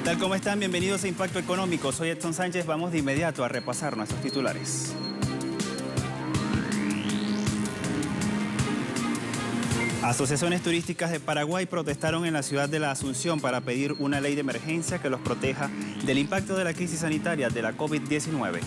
tal? ¿Cómo están? Bienvenidos a Impacto Económico. Soy Edson Sánchez. Vamos de inmediato a repasar nuestros titulares. Asociaciones turísticas de Paraguay protestaron en la ciudad de la Asunción para pedir una ley de emergencia que los proteja del impacto de la crisis sanitaria de la COVID-19.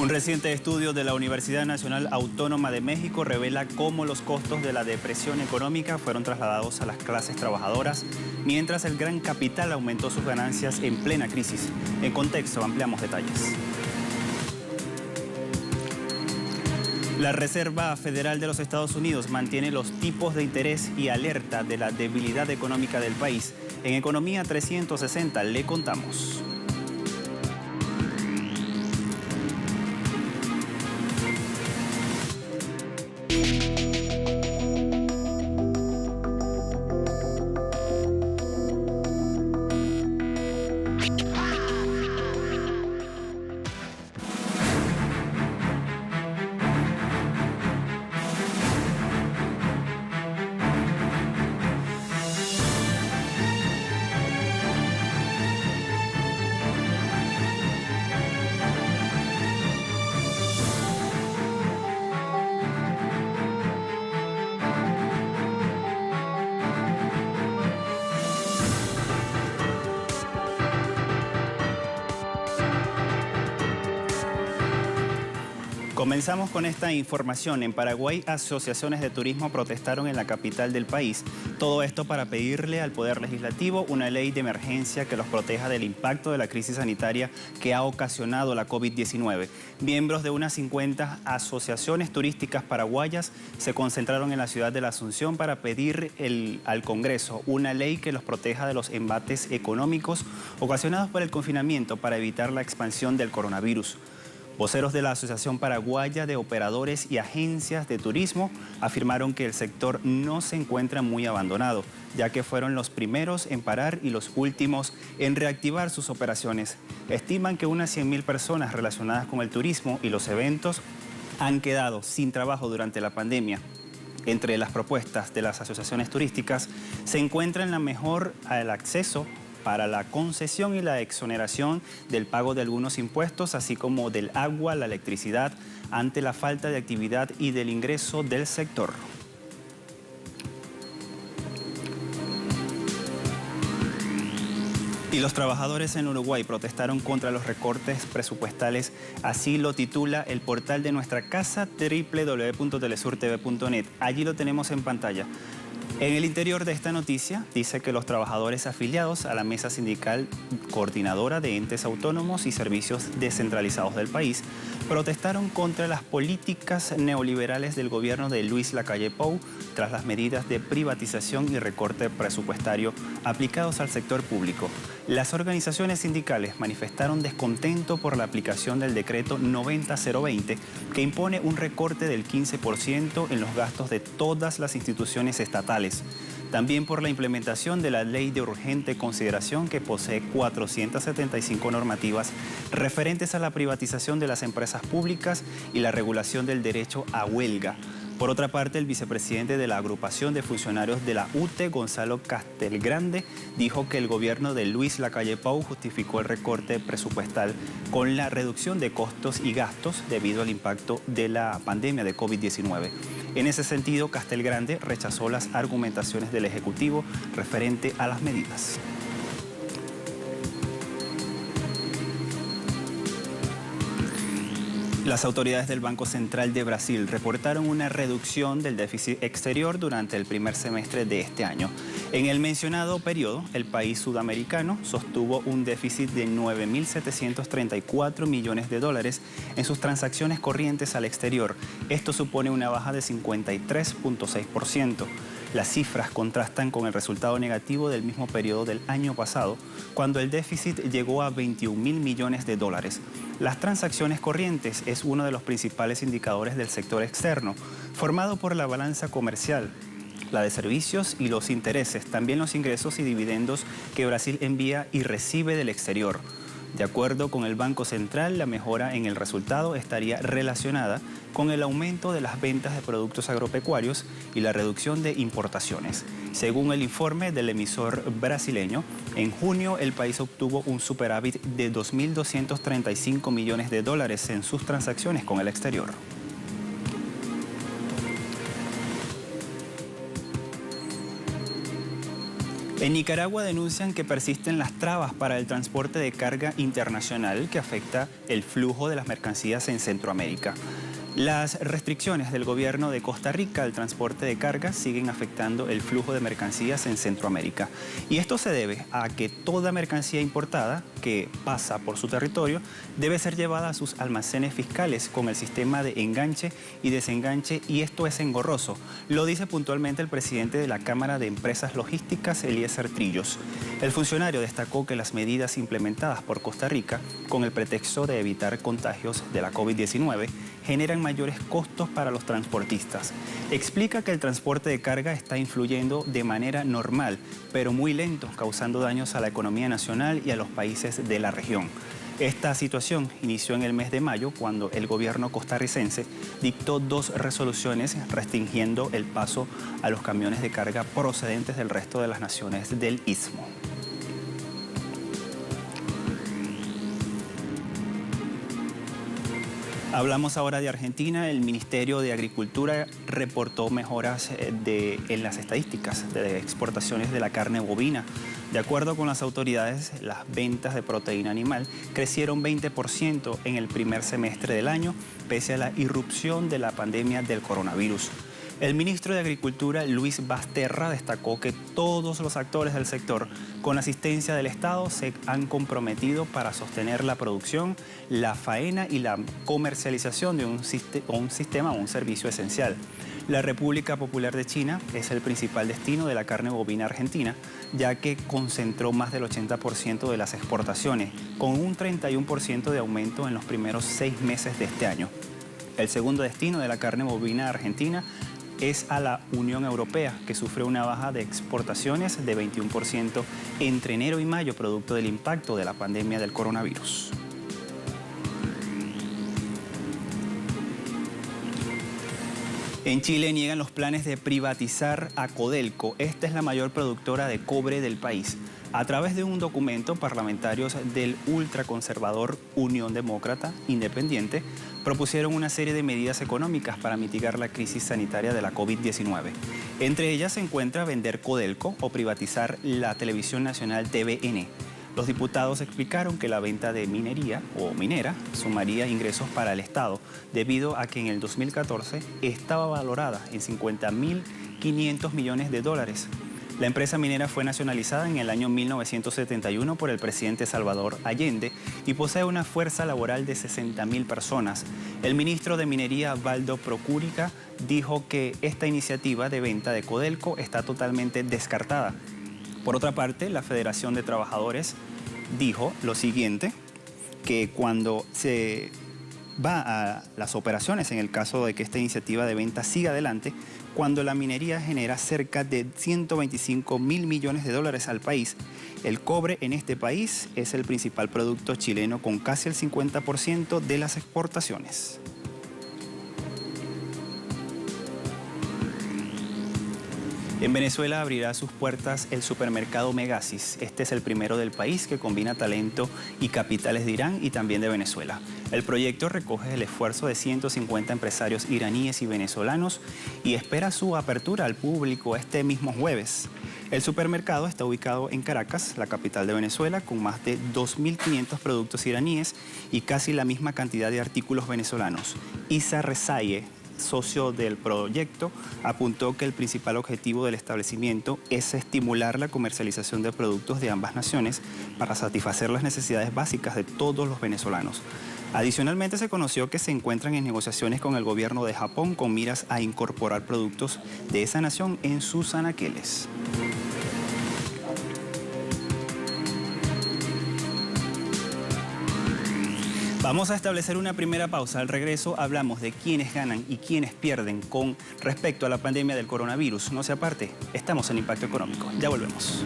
Un reciente estudio de la Universidad Nacional Autónoma de México revela cómo los costos de la depresión económica fueron trasladados a las clases trabajadoras, mientras el gran capital aumentó sus ganancias en plena crisis. En contexto, ampliamos detalles. La Reserva Federal de los Estados Unidos mantiene los tipos de interés y alerta de la debilidad económica del país. En Economía 360 le contamos. Comenzamos con esta información. En Paraguay, asociaciones de turismo protestaron en la capital del país. Todo esto para pedirle al Poder Legislativo una ley de emergencia que los proteja del impacto de la crisis sanitaria que ha ocasionado la COVID-19. Miembros de unas 50 asociaciones turísticas paraguayas se concentraron en la ciudad de la Asunción para pedir al Congreso una ley que los proteja de los embates económicos ocasionados por el confinamiento para evitar la expansión del coronavirus. Voceros de la Asociación Paraguaya de Operadores y Agencias de Turismo afirmaron que el sector no se encuentra muy abandonado, ya que fueron los primeros en parar y los últimos en reactivar sus operaciones. Estiman que unas 100.000 personas relacionadas con el turismo y los eventos han quedado sin trabajo durante la pandemia. Entre las propuestas de las asociaciones turísticas se encuentran la mejora al acceso para la concesión y la exoneración del pago de algunos impuestos, así como del agua, la electricidad, ante la falta de actividad y del ingreso del sector. Y los trabajadores en Uruguay protestaron contra los recortes presupuestales. Así lo titula el portal de nuestra casa, www.telesurtv.net. Allí lo tenemos en pantalla. En el interior de esta noticia dice que los trabajadores afiliados a la Mesa Sindical Coordinadora de Entes Autónomos y Servicios Descentralizados del país protestaron contra las políticas neoliberales del gobierno de Luis Lacalle Pou tras las medidas de privatización y recorte presupuestario aplicados al sector público. Las organizaciones sindicales manifestaron descontento por la aplicación del decreto 90020 que impone un recorte del 15% en los gastos de todas las instituciones estatales. También por la implementación de la Ley de Urgente Consideración que posee 475 normativas referentes a la privatización de las empresas públicas y la regulación del derecho a huelga. Por otra parte, el vicepresidente de la agrupación de funcionarios de la UTE, Gonzalo Castelgrande, dijo que el gobierno de Luis Lacalle Pou justificó el recorte presupuestal con la reducción de costos y gastos debido al impacto de la pandemia de COVID-19. En ese sentido, Castelgrande rechazó las argumentaciones del Ejecutivo referente a las medidas. Las autoridades del Banco Central de Brasil reportaron una reducción del déficit exterior durante el primer semestre de este año. En el mencionado periodo, el país sudamericano sostuvo un déficit de 9.734 millones de dólares en sus transacciones corrientes al exterior. Esto supone una baja de 53.6%. Las cifras contrastan con el resultado negativo del mismo periodo del año pasado, cuando el déficit llegó a 21.000 millones de dólares. Las transacciones corrientes es uno de los principales indicadores del sector externo, formado por la balanza comercial, la de servicios y los intereses, también los ingresos y dividendos que Brasil envía y recibe del exterior. De acuerdo con el Banco Central, la mejora en el resultado estaría relacionada con el aumento de las ventas de productos agropecuarios y la reducción de importaciones. Según el informe del emisor brasileño, en junio el país obtuvo un superávit de 2.235 millones de dólares en sus transacciones con el exterior. En Nicaragua denuncian que persisten las trabas para el transporte de carga internacional que afecta el flujo de las mercancías en Centroamérica. Las restricciones del gobierno de Costa Rica al transporte de carga siguen afectando el flujo de mercancías en Centroamérica. Y esto se debe a que toda mercancía importada que pasa por su territorio debe ser llevada a sus almacenes fiscales con el sistema de enganche y desenganche, y esto es engorroso. Lo dice puntualmente el presidente de la Cámara de Empresas Logísticas, Eliezer Trillos. El funcionario destacó que las medidas implementadas por Costa Rica con el pretexto de evitar contagios de la COVID-19 generan mayores costos para los transportistas. Explica que el transporte de carga está influyendo de manera normal, pero muy lento, causando daños a la economía nacional y a los países de la región. Esta situación inició en el mes de mayo, cuando el gobierno costarricense dictó 2 resoluciones restringiendo el paso a los camiones de carga procedentes del resto de las naciones del Istmo. Hablamos ahora de Argentina. El Ministerio de Agricultura reportó mejoras en las estadísticas de exportaciones de la carne bovina. De acuerdo con las autoridades, las ventas de proteína animal crecieron 20% en el primer semestre del año, pese a la irrupción de la pandemia del coronavirus. El ministro de Agricultura, Luis Basterra, destacó que todos los actores del sector, con asistencia del Estado, se han comprometido para sostener la producción, la faena y la comercialización de un servicio esencial. La República Popular de China es el principal destino de la carne bovina argentina, ya que concentró más del 80% de las exportaciones, con un 31% de aumento en los primeros 6 meses de este año. El segundo destino de la carne bovina argentina es a la Unión Europea, que sufrió una baja de exportaciones de 21% entre enero y mayo, producto del impacto de la pandemia del coronavirus. En Chile niegan los planes de privatizar a Codelco. Esta es la mayor productora de cobre del país. A través de un documento, parlamentarios del ultraconservador Unión Demócrata Independiente propusieron una serie de medidas económicas para mitigar la crisis sanitaria de la COVID-19. Entre ellas se encuentra vender Codelco o privatizar la televisión nacional TVN. Los diputados explicaron que la venta de minería o minera sumaría ingresos para el Estado, debido a que en el 2014 estaba valorada en 50.500 millones de dólares. La empresa minera fue nacionalizada en el año 1971 por el presidente Salvador Allende y posee una fuerza laboral de 60.000 personas. El ministro de Minería, Valdo Procúrica, dijo que esta iniciativa de venta de Codelco está totalmente descartada. Por otra parte, la Federación de Trabajadores dijo lo siguiente, que cuando se va a las operaciones, en el caso de que esta iniciativa de venta siga adelante, cuando la minería genera cerca de 125.000 millones de dólares al país, el cobre en este país es el principal producto chileno, con casi el 50% de las exportaciones. En Venezuela abrirá sus puertas el supermercado Megasis. Este es el primero del país que combina talento y capitales de Irán y también de Venezuela. El proyecto recoge el esfuerzo de 150 empresarios iraníes y venezolanos y espera su apertura al público este mismo jueves. El supermercado está ubicado en Caracas, la capital de Venezuela, con más de 2.500 productos iraníes y casi la misma cantidad de artículos venezolanos. Isa Rezaie, socio del proyecto, apuntó que el principal objetivo del establecimiento es estimular la comercialización de productos de ambas naciones para satisfacer las necesidades básicas de todos los venezolanos. Adicionalmente, se conoció que se encuentran en negociaciones con el gobierno de Japón con miras a incorporar productos de esa nación en sus anaqueles. Vamos a establecer una primera pausa. Al regreso hablamos de quiénes ganan y quiénes pierden con respecto a la pandemia del coronavirus. No se aparte, estamos en Impacto Económico. Ya volvemos.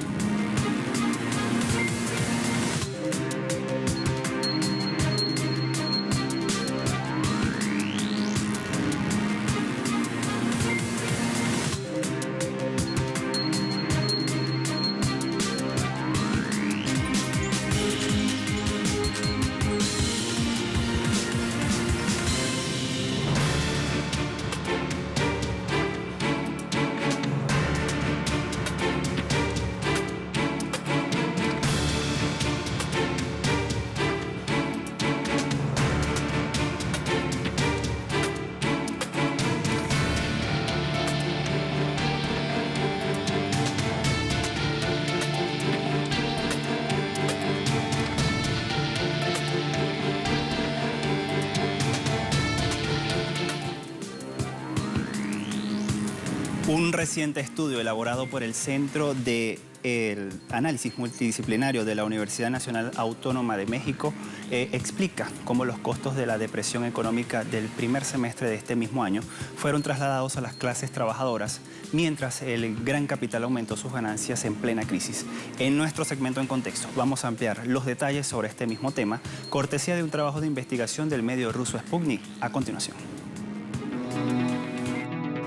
Un reciente estudio elaborado por el Centro de Análisis Multidisciplinario de la Universidad Nacional Autónoma de México explica cómo los costos de la depresión económica del primer semestre de este mismo año fueron trasladados a las clases trabajadoras, mientras el gran capital aumentó sus ganancias en plena crisis. En nuestro segmento En Contexto vamos a ampliar los detalles sobre este mismo tema, cortesía de un trabajo de investigación del medio ruso Sputnik. A continuación.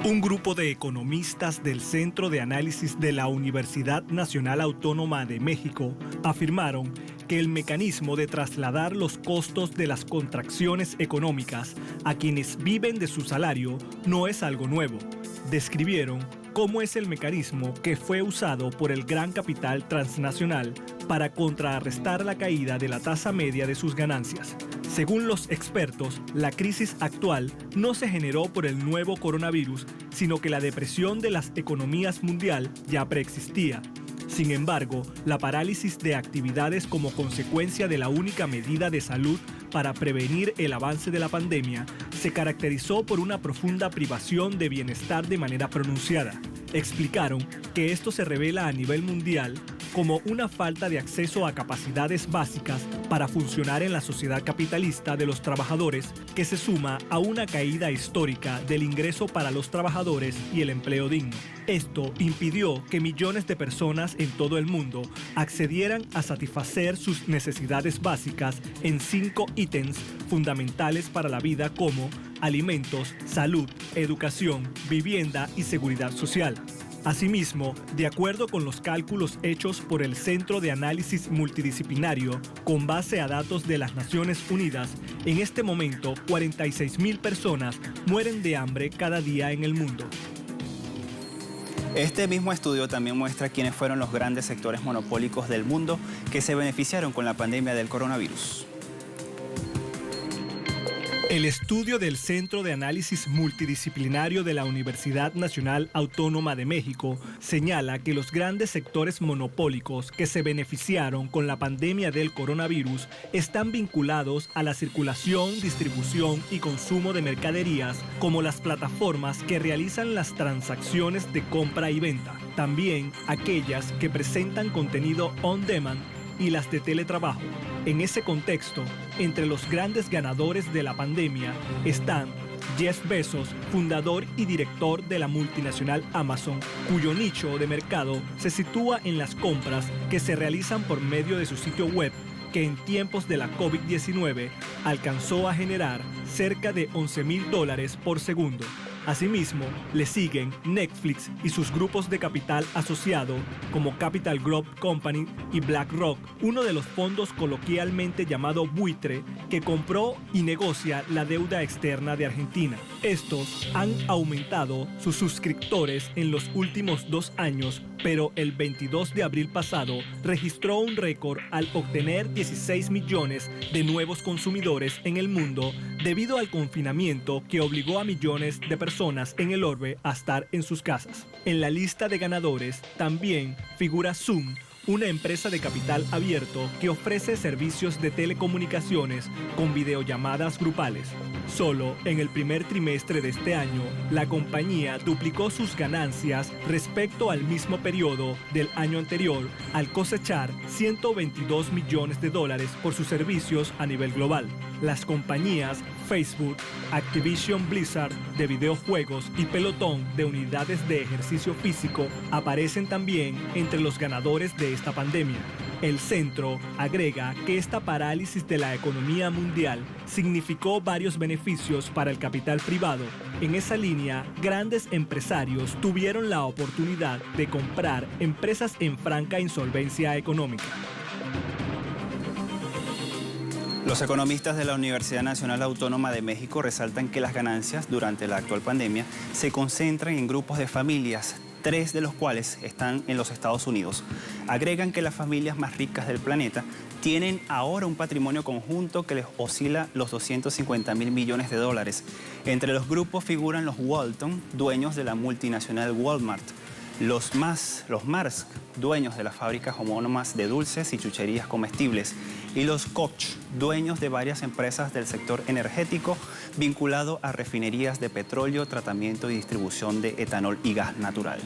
Un grupo de economistas del Centro de Análisis de la Universidad Nacional Autónoma de México afirmaron que el mecanismo de trasladar los costos de las contracciones económicas a quienes viven de su salario no es algo nuevo. Describieron cómo es el mecanismo que fue usado por el gran capital transnacional para contrarrestar la caída de la tasa media de sus ganancias. Según los expertos, la crisis actual no se generó por el nuevo coronavirus, sino que la depresión de las economías mundial ya preexistía. Sin embargo, la parálisis de actividades como consecuencia de la única medida de salud para prevenir el avance de la pandemia se caracterizó por una profunda privación de bienestar de manera pronunciada. Explicaron que esto se revela a nivel mundial como una falta de acceso a capacidades básicas para funcionar en la sociedad capitalista de los trabajadores, que se suma a una caída histórica del ingreso para los trabajadores y el empleo digno. Esto impidió que millones de personas en todo el mundo accedieran a satisfacer sus necesidades básicas en 5 ítems fundamentales para la vida como alimentos, salud, educación, vivienda y seguridad social. Asimismo, de acuerdo con los cálculos hechos por el Centro de Análisis Multidisciplinario, con base a datos de las Naciones Unidas, en este momento 46.000 personas mueren de hambre cada día en el mundo. Este mismo estudio también muestra quiénes fueron los grandes sectores monopólicos del mundo que se beneficiaron con la pandemia del coronavirus. El estudio del Centro de Análisis Multidisciplinario de la Universidad Nacional Autónoma de México señala que los grandes sectores monopólicos que se beneficiaron con la pandemia del coronavirus están vinculados a la circulación, distribución y consumo de mercaderías, como las plataformas que realizan las transacciones de compra y venta, también aquellas que presentan contenido on demand y las de teletrabajo. En ese contexto, entre los grandes ganadores de la pandemia están Jeff Bezos, fundador y director de la multinacional Amazon, cuyo nicho de mercado se sitúa en las compras que se realizan por medio de su sitio web, que en tiempos de la COVID-19 alcanzó a generar cerca de $11,000 por segundo. Asimismo, le siguen Netflix y sus grupos de capital asociado como Capital Group Company y BlackRock, uno de los fondos coloquialmente llamado buitre que compró y negocia la deuda externa de Argentina. Estos han aumentado sus suscriptores en los últimos 2 años, pero el 22 de abril pasado registró un récord al obtener 16 millones de nuevos consumidores en el mundo debido al confinamiento que obligó a millones de personas en el orbe a estar en sus casas. En la lista de ganadores también figura Zoom, una empresa de capital abierto que ofrece servicios de telecomunicaciones con videollamadas grupales. Solo en el primer trimestre de este año, la compañía duplicó sus ganancias respecto al mismo periodo del año anterior, al cosechar $122 millones por sus servicios a nivel global. Las compañías Facebook, Activision Blizzard de videojuegos y Peloton de unidades de ejercicio físico aparecen también entre los ganadores de esta pandemia. El centro agrega que esta parálisis de la economía mundial significó varios beneficios para el capital privado. En esa línea, grandes empresarios tuvieron la oportunidad de comprar empresas en franca insolvencia económica. Los economistas de la Universidad Nacional Autónoma de México resaltan que las ganancias durante la actual pandemia se concentran en grupos de familias, 3 de los cuales están en los Estados Unidos. Agregan que las familias más ricas del planeta tienen ahora un patrimonio conjunto que les oscila los $250,000 millones. Entre los grupos figuran los Walton, dueños de la multinacional Walmart. Los Mars, dueños de las fábricas homónimas de dulces y chucherías comestibles, y los Koch, dueños de varias empresas del sector energético vinculado a refinerías de petróleo, tratamiento y distribución de etanol y gas natural.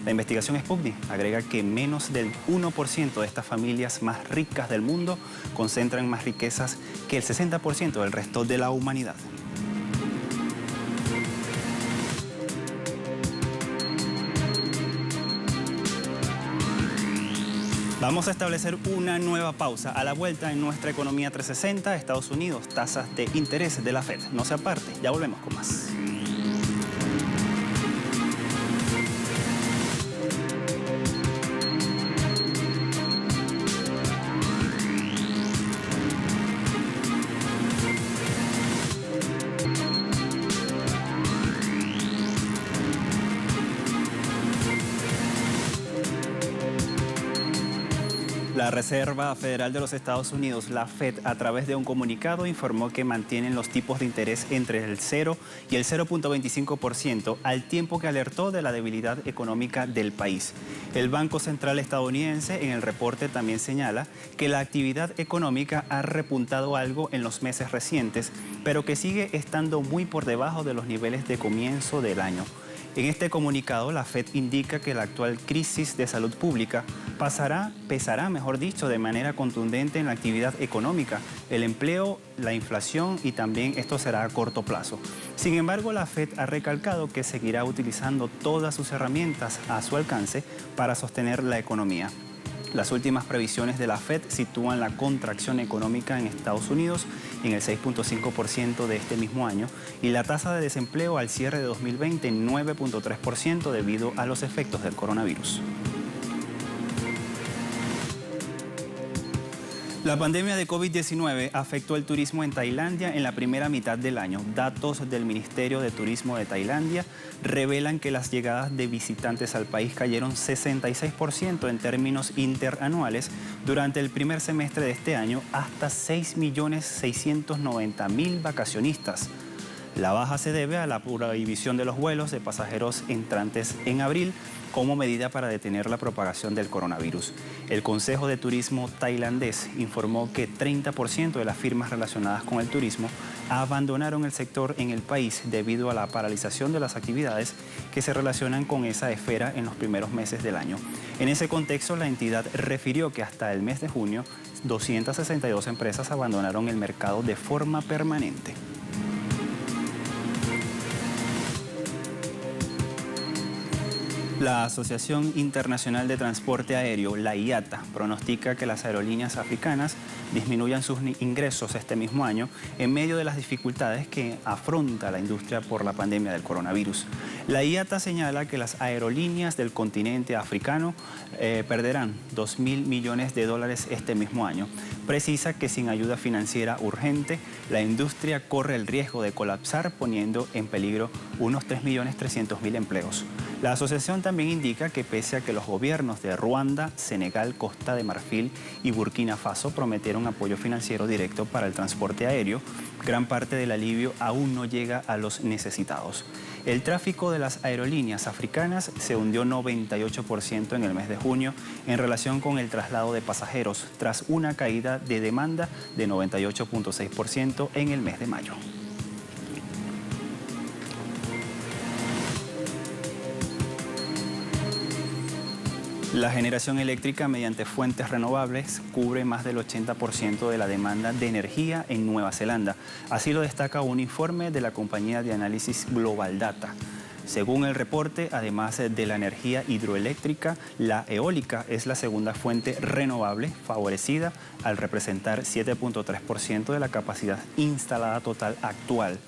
La investigación Sputnik agrega que menos del 1% de estas familias más ricas del mundo concentran más riquezas que el 60% del resto de la humanidad. Vamos a establecer una nueva pausa. A la vuelta en nuestra economía 360, Estados Unidos, tasas de interés de la Fed. No se aparte, ya volvemos con más. La Reserva Federal de los Estados Unidos, la Fed, a través de un comunicado informó que mantienen los tipos de interés entre el 0 y el 0.25% al tiempo que alertó de la debilidad económica del país. El Banco Central estadounidense en el reporte también señala que la actividad económica ha repuntado algo en los meses recientes, pero que sigue estando muy por debajo de los niveles de comienzo del año. En este comunicado, la Fed indica que la actual crisis de salud pública pesará, de manera contundente en la actividad económica, el empleo, la inflación y también esto será a corto plazo. Sin embargo, la Fed ha recalcado que seguirá utilizando todas sus herramientas a su alcance para sostener la economía. Las últimas previsiones de la Fed sitúan la contracción económica en Estados Unidos en el 6.5% de este mismo año y la tasa de desempleo al cierre de 2020 en 9.3% debido a los efectos del coronavirus. La pandemia de COVID-19 afectó el turismo en Tailandia en la primera mitad del año. Datos del Ministerio de Turismo de Tailandia revelan que las llegadas de visitantes al país cayeron 66% en términos interanuales durante el primer semestre de este año, hasta 6.690.000 vacacionistas. La baja se debe a la prohibición de los vuelos de pasajeros entrantes en abril como medida para detener la propagación del coronavirus. El Consejo de Turismo tailandés informó que 30% de las firmas relacionadas con el turismo abandonaron el sector en el país debido a la paralización de las actividades que se relacionan con esa esfera en los primeros meses del año. En ese contexto, la entidad refirió que hasta el mes de junio, 262 empresas abandonaron el mercado de forma permanente. La Asociación Internacional de Transporte Aéreo, la IATA, pronostica que las aerolíneas africanas disminuyan sus ingresos este mismo año en medio de las dificultades que afronta la industria por la pandemia del coronavirus. La IATA señala que las aerolíneas del continente africano perderán 2.000 millones de dólares este mismo año. Precisa que sin ayuda financiera urgente, la industria corre el riesgo de colapsar, poniendo en peligro unos 3.300.000 empleos. La asociación también indica que pese a que los gobiernos de Ruanda, Senegal, Costa de Marfil y Burkina Faso prometieron apoyo financiero directo para el transporte aéreo, gran parte del alivio aún no llega a los necesitados. El tráfico de las aerolíneas africanas se hundió 98% en el mes de junio en relación con el traslado de pasajeros, tras una caída de demanda de 98.6% en el mes de mayo. La generación eléctrica mediante fuentes renovables cubre más del 80% de la demanda de energía en Nueva Zelanda. Así lo destaca un informe de la compañía de análisis Global Data. Según el reporte, además de la energía hidroeléctrica, la eólica es la segunda fuente renovable favorecida al representar 7.3% de la capacidad instalada total actual,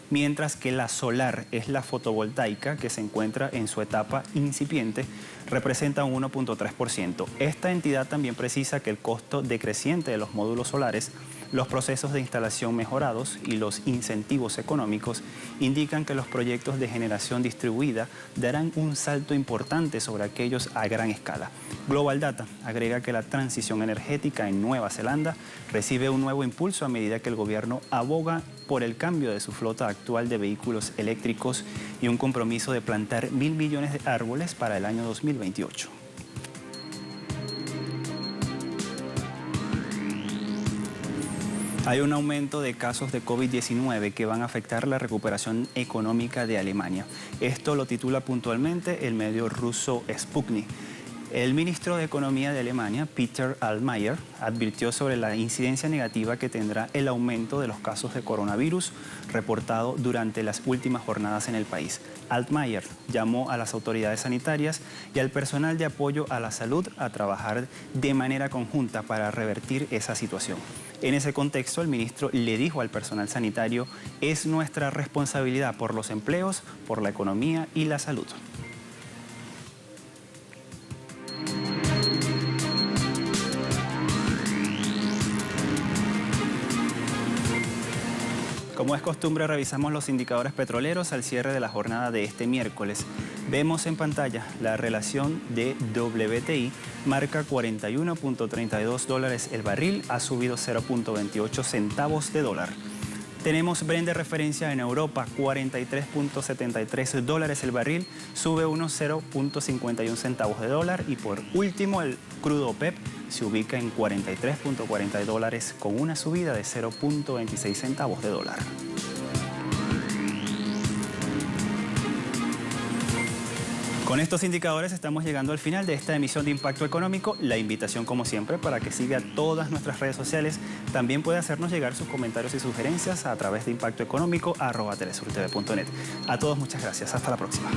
mientras que la solar es la fotovoltaica que se encuentra en su etapa incipiente, representa un 1.3%. Esta entidad también precisa que el costo decreciente de los módulos solares, los procesos de instalación mejorados y los incentivos económicos indican que los proyectos de generación distribuida darán un salto importante sobre aquellos a gran escala. Global Data agrega que la transición energética en Nueva Zelanda recibe un nuevo impulso a medida que el gobierno aboga por el cambio de su flota actual de vehículos eléctricos y un compromiso de plantar 1.000 millones de árboles para el año 2028. Hay un aumento de casos de COVID-19 que van a afectar la recuperación económica de Alemania. Esto lo titula puntualmente el medio ruso Sputnik. El ministro de Economía de Alemania, Peter Altmaier, advirtió sobre la incidencia negativa que tendrá el aumento de los casos de coronavirus reportado durante las últimas jornadas en el país. Altmaier llamó a las autoridades sanitarias y al personal de apoyo a la salud a trabajar de manera conjunta para revertir esa situación. En ese contexto, el ministro le dijo al personal sanitario: es nuestra responsabilidad por los empleos, por la economía y la salud. Como es costumbre, revisamos los indicadores petroleros al cierre de la jornada de este miércoles. Vemos en pantalla la relación de WTI, marca $41.32 el barril, ha subido 0.28 centavos de dólar. Tenemos Brent de referencia en Europa, $43.73 el barril, sube unos 0.51 centavos de dólar. Y por último, el crudo OPEP se ubica en $43.40 con una subida de 0.26 centavos de dólar. Con estos indicadores estamos llegando al final de esta emisión de Impacto Económico. La invitación, como siempre, para que siga todas nuestras redes sociales. También puede hacernos llegar sus comentarios y sugerencias a través de impactoeconómico@telesurtv.net. A todos muchas gracias. Hasta la próxima.